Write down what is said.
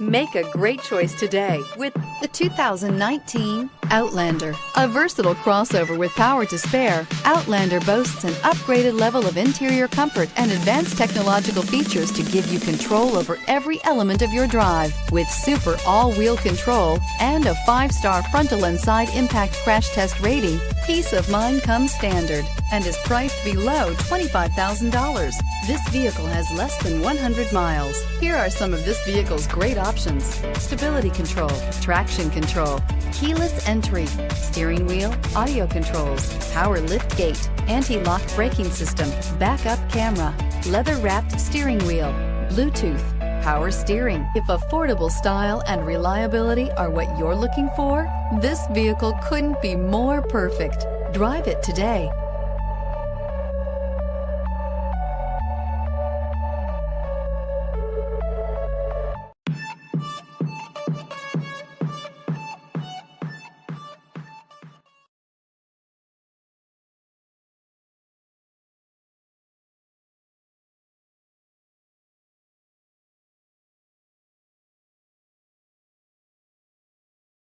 Make a great choice today with the 2019 Outlander. A versatile crossover with power to spare, Outlander boasts an upgraded level of interior comfort and advanced technological features to give you control over every element of your drive. With super all-wheel control and a 5-star frontal and side impact crash test rating, peace of mind comes standard and is priced below $25,000. This vehicle has less than 100 miles. Here are some of this vehicle's great options: stability control, traction control, keyless entry, steering wheel audio controls, power lift gate, anti-lock braking system, backup camera, leather-wrapped steering wheel, Bluetooth, power steering. If affordable style and reliability are what you're looking for, this vehicle couldn't be more perfect. Drive it today.